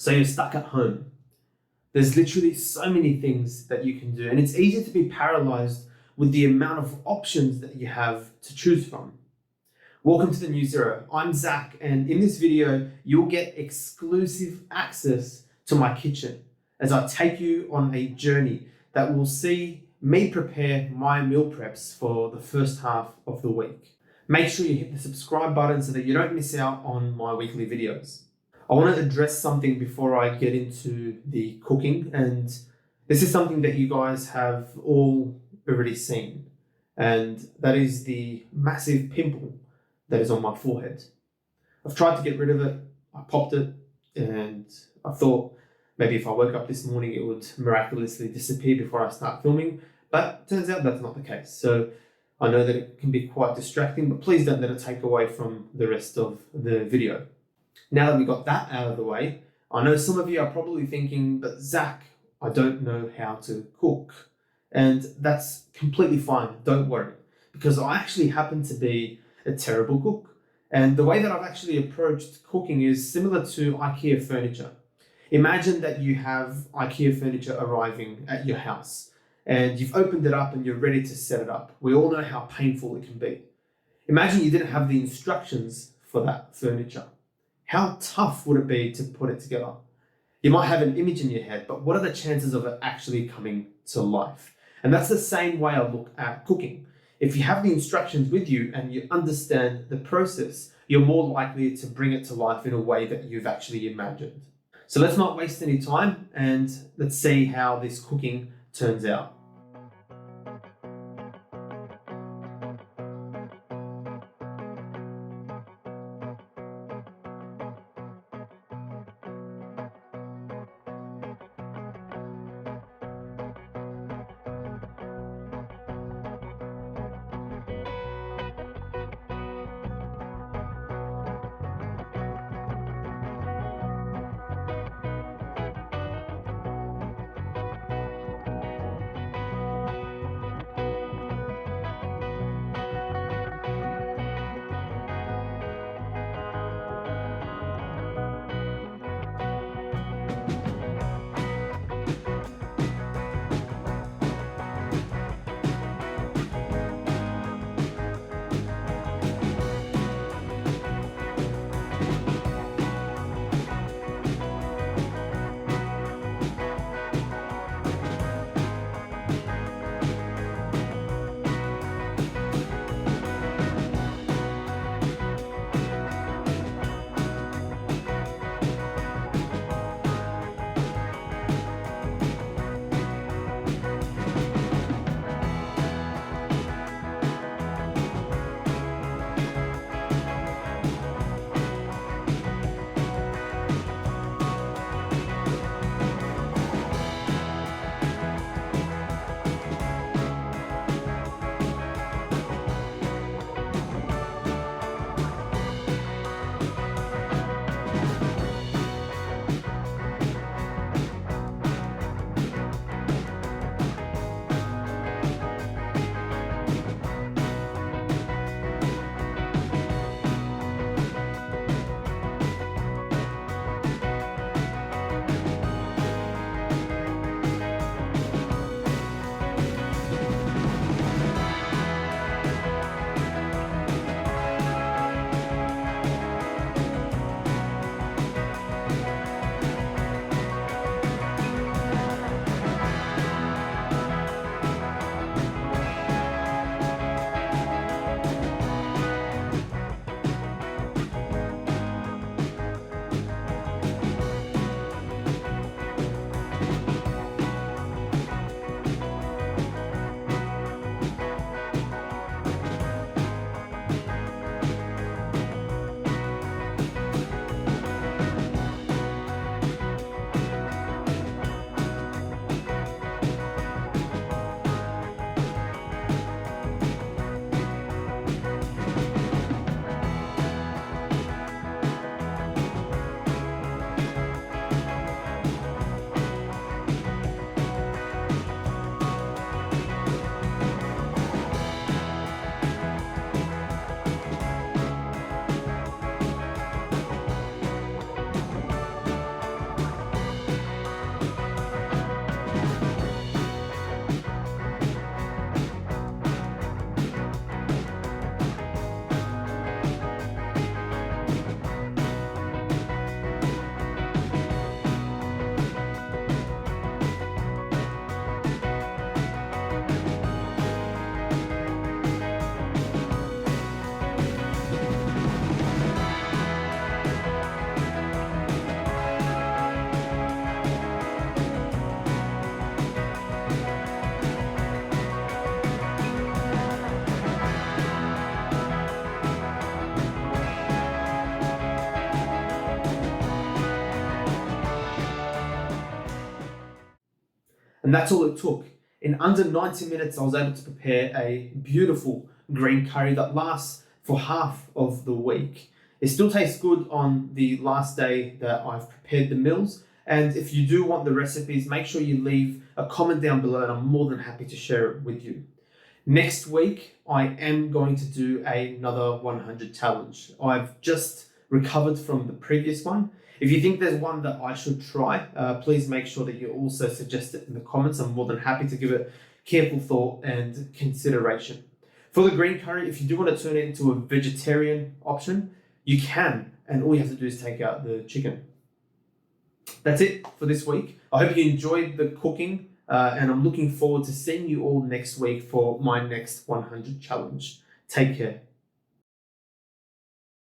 So you're stuck at home. There's literally so many things that you can do, and it's easy to be paralyzed with the amount of options that you have to choose from. Welcome to the New Zero. I'm Zach, and in this video, you'll get exclusive access to my kitchen as I take you on a journey that will see me prepare my meal preps for the first half of the week. Make sure you hit the subscribe button so that you don't miss out on my weekly videos. I want to address something before I get into the cooking, and this is something that you guys have all already seen, and that is the massive pimple that is on my forehead. I've tried to get rid of it. I popped it, and I thought maybe if I woke up this morning it would miraculously disappear before I start filming, but it turns out that's not the case. So I know that it can be quite distracting, but please don't let it take away from the rest of the video. Now that we got that out of the way, I know some of you are probably thinking, but Zach, I don't know how to cook. And that's completely fine, don't worry, because I actually happen to be a terrible cook. And the way that I've actually approached cooking is similar to IKEA furniture. Imagine that you have IKEA furniture arriving at your house and you've opened it up and you're ready to set it up. We all know how painful it can be. Imagine you didn't have the instructions for that furniture. How tough would it be to put it together? You might have an image in your head, but what are the chances of it actually coming to life? And that's the same way I look at cooking. If you have the instructions with you and you understand the process, you're more likely to bring it to life in a way that you've actually imagined. So let's not waste any time and let's see how this cooking turns out. And that's all it took. In under 90 minutes, I was able to prepare a beautiful green curry that lasts for half of the week. It still tastes good on the last day that I've prepared the meals. And if you do want the recipes, make sure you leave a comment down below and I'm more than happy to share it with you. Next week, I am going to do another 100 challenge. I've just recovered from the previous one. If you think there's one that I should try, please make sure that you also suggest it in the comments. I'm more than happy to give it careful thought and consideration. For the green curry, if you do want to turn it into a vegetarian option, you can, and all you have to do is take out the chicken. That's it for this week. I hope you enjoyed the cooking, and I'm looking forward to seeing you all next week for my next 100 challenge. Take care.